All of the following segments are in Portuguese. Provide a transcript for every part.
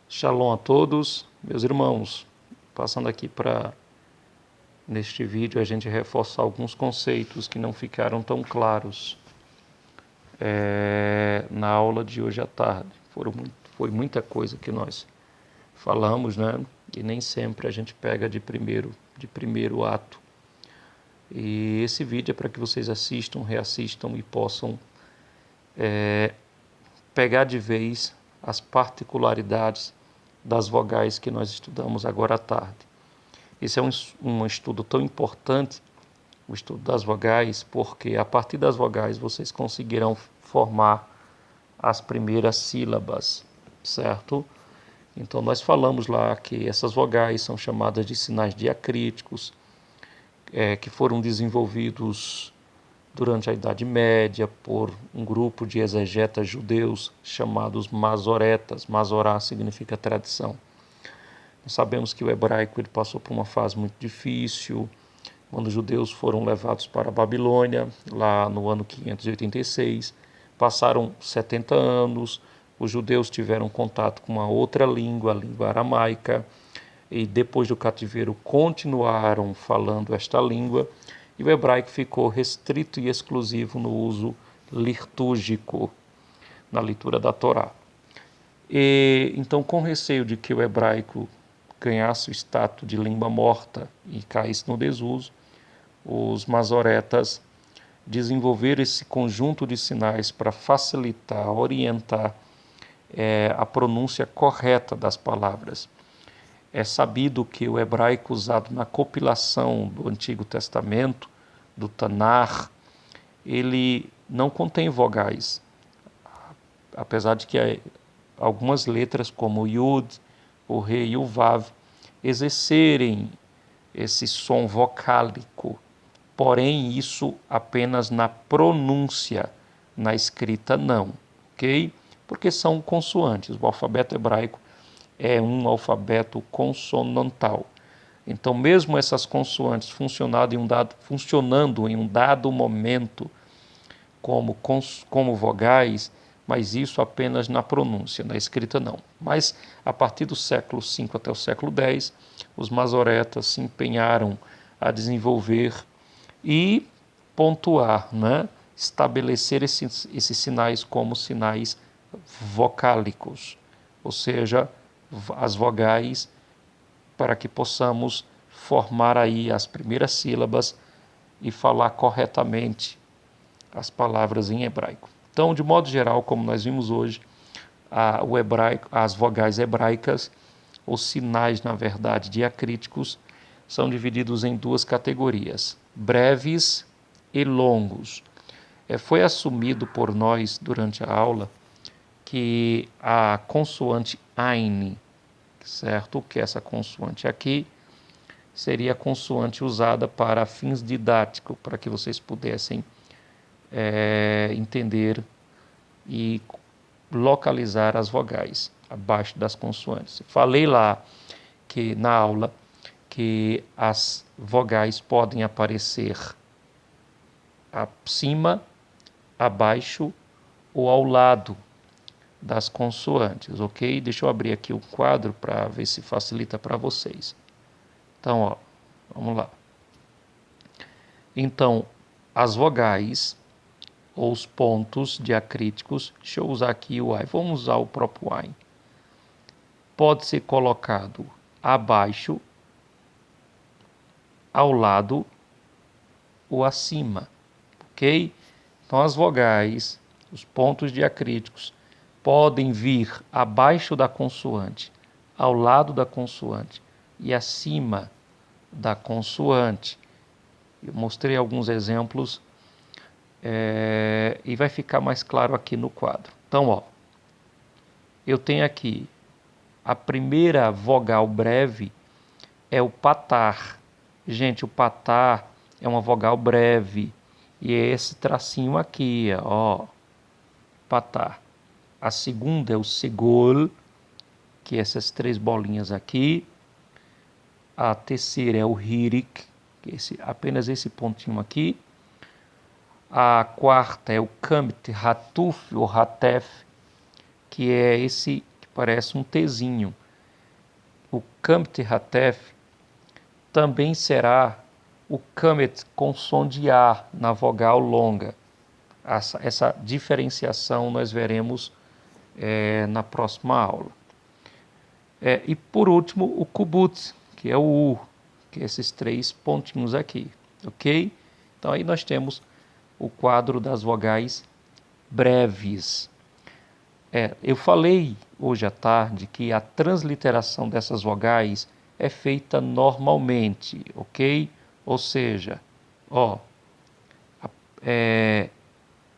Shalom a todos, meus irmãos. Passando aqui para, neste vídeo, a gente reforçar alguns conceitos que não ficaram tão claros na aula de hoje à tarde. Foi muita coisa que nós falamos, né? E nem sempre a gente pega de primeiro ato. E esse vídeo é para que vocês assistam, reassistam e possam pegar de vez as particularidades das vogais que nós estudamos agora à tarde. Esse é um estudo tão importante, o estudo das vogais, porque a partir das vogais vocês conseguirão formar as primeiras sílabas, certo? Então nós falamos lá que essas vogais são chamadas de sinais diacríticos, que foram desenvolvidos durante a Idade Média por um grupo de exegetas judeus chamados masoretas. Masorá significa tradição. Nós sabemos que o hebraico ele passou por uma fase muito difícil, quando os judeus foram levados para a Babilônia, lá no ano 586. Passaram 70 anos, os judeus tiveram contato com uma outra língua, a língua aramaica, e depois do cativeiro continuaram falando esta língua, e o hebraico ficou restrito e exclusivo no uso litúrgico, na leitura da Torá. Então, com receio de que o hebraico ganhasse o status de língua morta e caísse no desuso, os masoretas desenvolveram esse conjunto de sinais para facilitar, orientar a pronúncia correta das palavras. É sabido que o hebraico usado na compilação do Antigo Testamento, do Tanar, ele não contém vogais, apesar de que algumas letras como o Yud, o Re e o Vav exercerem esse som vocálico, porém isso apenas na pronúncia, na escrita não, ok? Porque são consoantes, o alfabeto hebraico é um alfabeto consonantal. Então, mesmo essas consoantes funcionando em um dado momento como vogais, mas isso apenas na pronúncia, na escrita não. Mas, a partir do século V até o século X, os masoretas se empenharam a desenvolver e pontuar, né? Estabelecer esses sinais como sinais vocálicos, ou seja, as vogais, para que possamos formar aí as primeiras sílabas e falar corretamente as palavras em hebraico. Então, de modo geral, como nós vimos hoje, o hebraico, as vogais hebraicas, os sinais, na verdade, diacríticos, são divididos em duas categorias, breves e longos. Foi assumido por nós, durante a aula, que a consoante Ain, certo? Que essa consoante aqui seria a consoante usada para fins didáticos, para que vocês pudessem entender e localizar as vogais abaixo das consoantes. Falei lá que na aula que as vogais podem aparecer acima, abaixo ou ao lado das consoantes, ok? Deixa eu abrir aqui o quadro para ver se facilita para vocês. Então, ó, vamos lá. Então, as vogais ou os pontos diacríticos, deixa eu usar aqui o ai, vamos usar o próprio ai. Pode ser colocado abaixo, ao lado ou acima, ok? Então, as vogais, os pontos diacríticos, podem vir abaixo da consoante, ao lado da consoante e acima da consoante. Eu mostrei alguns exemplos e vai ficar mais claro aqui no quadro. Então, ó, eu tenho aqui a primeira vogal breve é o patar. Gente, o patar é uma vogal breve e é esse tracinho aqui, ó, patar. A segunda é o segol, que é essas 3 bolinhas aqui. A terceira é o hirik, que é apenas esse pontinho aqui. A quarta é o kamet hatuf ou hatef, que é esse que parece um Tzinho. O kamet hatef também será o kamet com som de A na vogal longa. Essa diferenciação nós veremos na próxima aula. E por último, o kubut, que é o U, que é esses 3 pontinhos aqui, ok? Então aí nós temos o quadro das vogais breves. Eu falei hoje à tarde que a transliteração dessas vogais é feita normalmente, ok? Ou seja,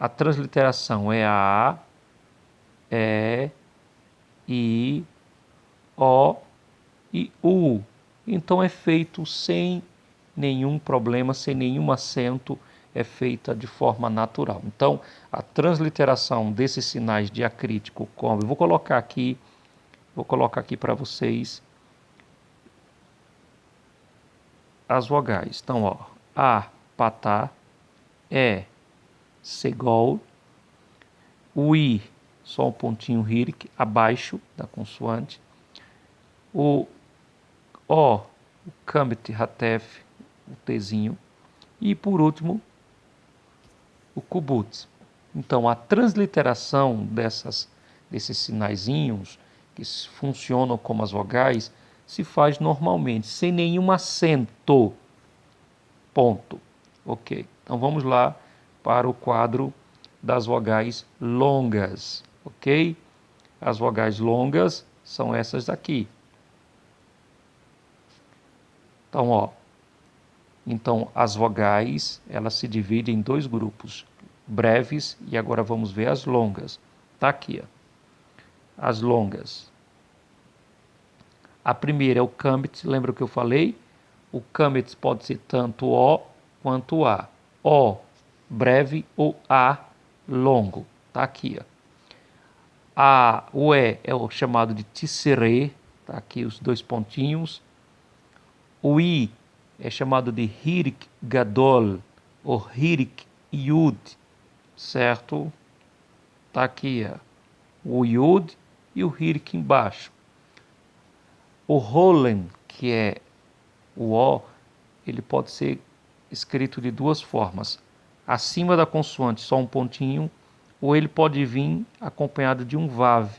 a transliteração é A, E, I, O e U. Então é feito sem nenhum problema, sem nenhum acento, é feita de forma natural. Então, a transliteração desses sinais diacrítico, como eu vou colocar aqui para vocês as vogais. Então, A, patá, E, segol, o I, só um pontinho hirik, abaixo da consoante, o O, o kamet hatef, o Tzinho, e por último o kubut. Então a transliteração desses sinaizinhos que funcionam como as vogais se faz normalmente, sem nenhum acento. Ponto. Ok. Então vamos lá para o quadro das vogais longas. Ok? As vogais longas são essas daqui. Então, as vogais, elas se dividem em 2 grupos, breves e agora vamos ver as longas. Tá aqui, as longas. A primeira é o kamet, lembra o que eu falei? O kamet pode ser tanto O quanto A. O, breve, ou A, longo. Tá aqui, o E é o chamado de tisseré, tá aqui os 2 pontinhos. O I é chamado de hirik gadol, ou hirik yud, certo? Tá aqui, o yud e o hirik embaixo. O holen, que é o O, ele pode ser escrito de 2 formas. Acima da consoante, só um pontinho, ou ele pode vir acompanhado de um vav.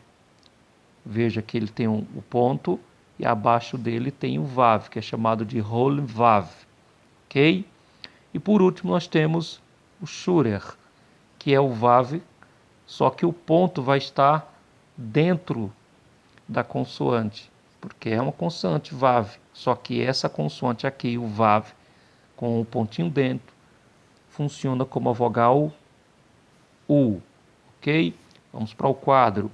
Veja que ele tem o ponto e abaixo dele tem o vav, que é chamado de holen vav. Ok? E por último nós temos o shurer, que é o vav, só que o ponto vai estar dentro da consoante, porque é uma consoante vav, só que essa consoante aqui, o vav, com o pontinho dentro, funciona como a vogal U, ok? Vamos para o quadro.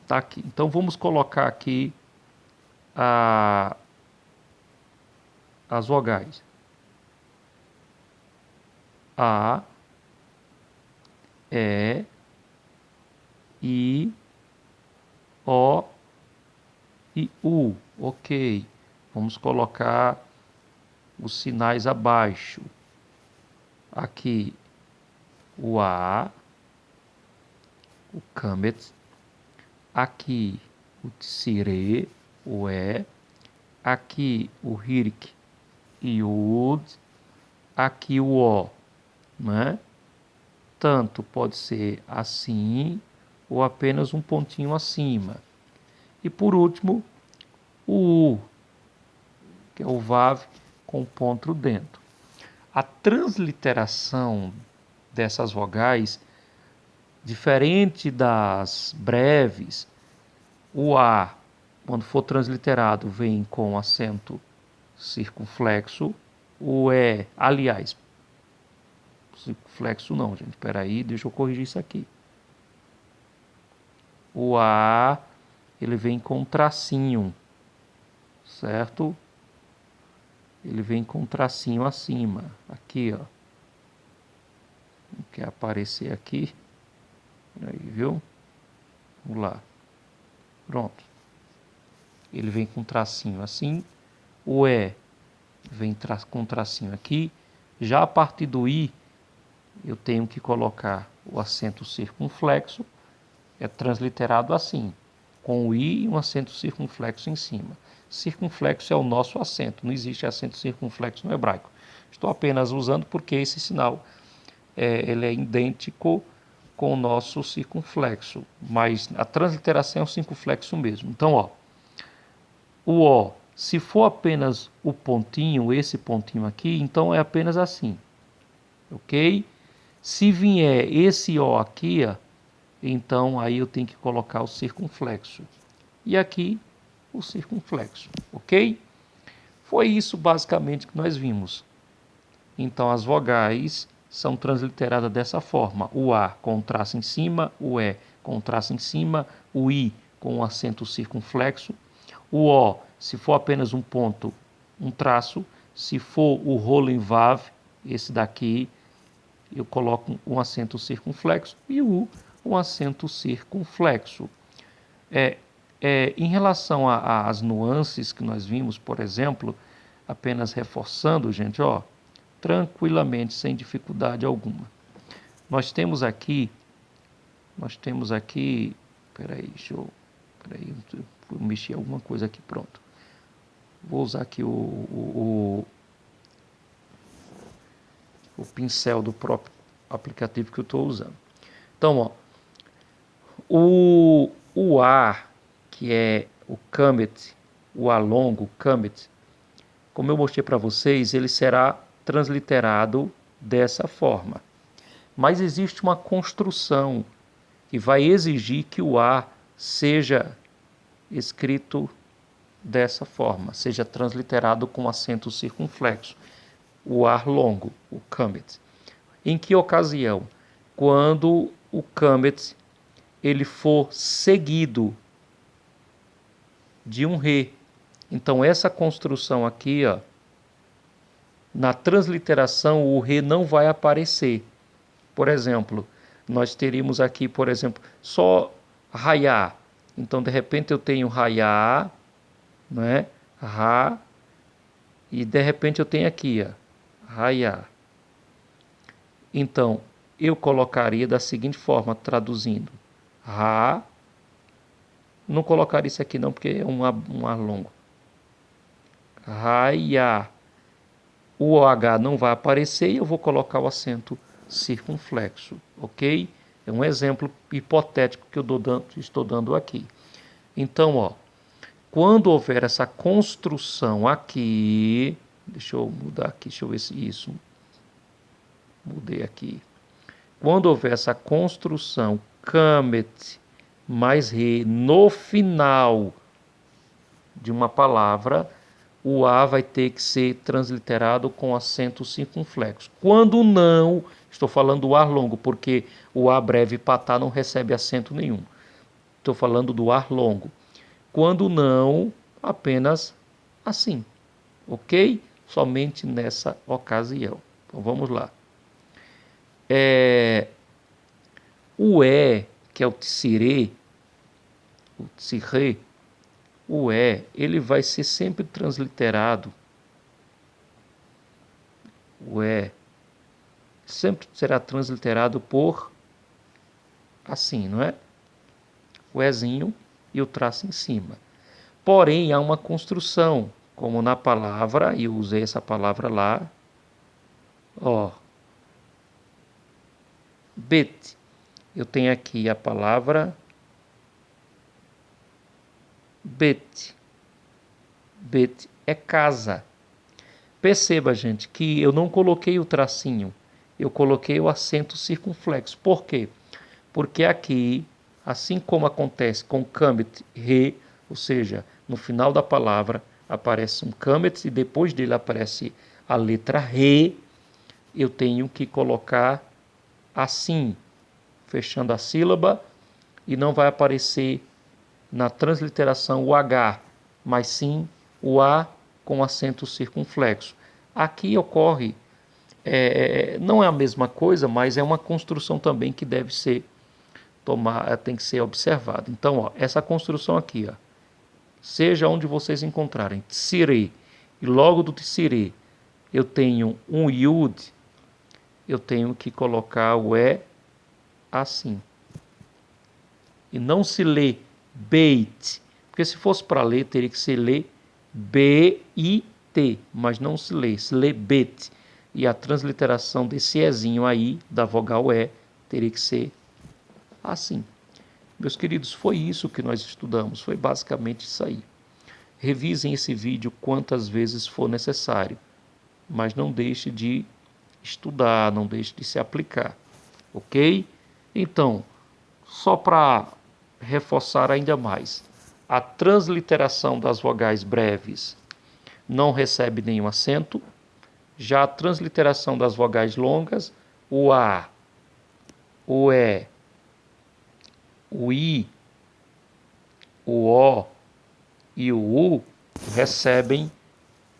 Tá aqui. Então vamos colocar aqui as vogais. A, E, I, O e U. Ok. Vamos colocar os sinais abaixo. Aqui o A, o kamet, aqui o tsire, o E, aqui o hirik e o ud, aqui o O, né? Tanto pode ser assim ou apenas um pontinho acima. E por último, o U, que é o vav com ponto dentro. A transliteração dessas vogais, diferente das breves, o A, quando for transliterado, vem com acento circunflexo. O E, aliás, circunflexo não, gente, espera aí, deixa eu corrigir isso aqui. O A, ele vem com um tracinho, certo? Ele vem com um tracinho acima, aqui, ó. Não quer aparecer aqui. Aí, viu? Vamos lá. Pronto. Ele vem com tracinho assim. O E vem com tracinho aqui. Já a partir do I, eu tenho que colocar o acento circunflexo. É transliterado assim, com o I e um acento circunflexo em cima. Circunflexo é o nosso acento, não existe acento circunflexo no hebraico. Estou apenas usando porque esse sinal ele é idêntico com o nosso circunflexo, mas a transliteração é o circunflexo mesmo. Então, ó, o O, se for apenas o pontinho, esse pontinho aqui, então é apenas assim, ok? Se vier esse O aqui, ó, então aí eu tenho que colocar o circunflexo. E aqui o circunflexo, ok? Foi isso basicamente que nós vimos. Então as vogais são transliteradas dessa forma. O A com traço em cima, o E com traço em cima, o I com o acento circunflexo, o O, se for apenas um ponto, um traço, se for o Roland Vav, esse daqui, eu coloco um acento circunflexo, e o U, um acento circunflexo. Em relação às nuances que nós vimos, por exemplo, apenas reforçando, gente, ó, tranquilamente, sem dificuldade alguma. Nós temos aqui, peraí, eu mexi alguma coisa aqui, pronto. Vou usar aqui o pincel do próprio aplicativo que eu estou usando. Então, ó, o A, que é o comet, o A longo, o comet, como eu mostrei para vocês, ele será transliterado dessa forma. Mas existe uma construção que vai exigir que o A seja escrito dessa forma, seja transliterado com acento circunflexo, o A longo, o comet. Em que ocasião? Quando o comet ele for seguido de um Re. Então essa construção aqui, ó, na transliteração o Re não vai aparecer. Por exemplo, nós teríamos aqui, por exemplo, só Raiá. Então de repente eu tenho Raiá, né? Ra, e de repente eu tenho aqui, ó, Raiá. Então eu colocaria da seguinte forma, traduzindo: Ra, não colocaria isso aqui não, porque é um ar longo. Raiá. O OH não vai aparecer e eu vou colocar o acento circunflexo, ok? É um exemplo hipotético que eu estou dando aqui. Então, ó, quando houver essa construção aqui, deixa eu mudar aqui, deixa eu ver se isso, mudei aqui. Quando houver essa construção comet mais re no final de uma palavra, o A vai ter que ser transliterado com acento circunflexo. Quando não, estou falando do ar longo, porque o A breve patá não recebe acento nenhum. Estou falando do ar longo. Quando não, apenas assim, ok? Somente nessa ocasião. Então vamos lá. O E, que é o tsirê, o tsirê, o E, ele vai ser sempre transliterado. O E sempre será transliterado por assim, não é? O Ezinho e o traço em cima. Porém, há uma construção, como na palavra, e eu usei essa palavra lá, ó, bet. Eu tenho aqui a palavra bet. Bet é casa. Perceba, gente, que eu não coloquei o tracinho, eu coloquei o acento circunflexo. Por quê? Porque aqui, assim como acontece com comet re, ou seja, no final da palavra aparece um comet e depois dele aparece a letra re, eu tenho que colocar assim, fechando a sílaba, e não vai aparecer na transliteração o H, mas sim o A com acento circunflexo. Aqui ocorre, não é a mesma coisa, mas é uma construção também que deve ser tem que ser observado. Então, ó, essa construção aqui, ó, seja onde vocês encontrarem tsire, e logo do tsire eu tenho um yud, eu tenho que colocar o e assim. E não se lê beit, porque se fosse para ler, teria que se ler B-I-T, mas não se lê bet. E a transliteração desse ezinho aí, da vogal E, teria que ser assim. Meus queridos, foi isso que nós estudamos, foi basicamente isso aí. Revisem esse vídeo quantas vezes for necessário, mas não deixe de estudar, não deixe de se aplicar, ok? Então, só para reforçar ainda mais, a transliteração das vogais breves não recebe nenhum acento, já a transliteração das vogais longas, o A, o E, o I, o O e o U recebem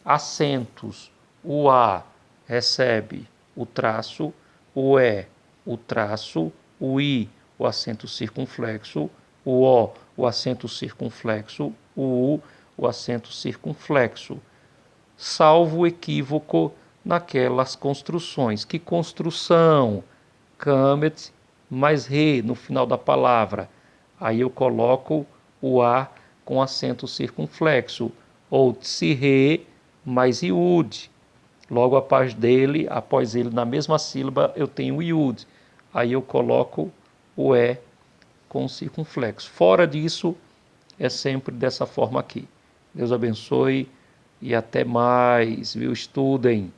acentos. O A recebe o traço, o E, o traço, o I, o acento circunflexo, o O, o acento circunflexo, o U, o acento circunflexo, salvo o equívoco naquelas construções. Que construção? Kamet mais re no final da palavra. Aí eu coloco o A com acento circunflexo, ou tsire mais iud. Logo após ele, na mesma sílaba, eu tenho o iud. Aí eu coloco o E com circunflexo. Fora disso, é sempre dessa forma aqui. Deus abençoe e até mais, viu? Estudem.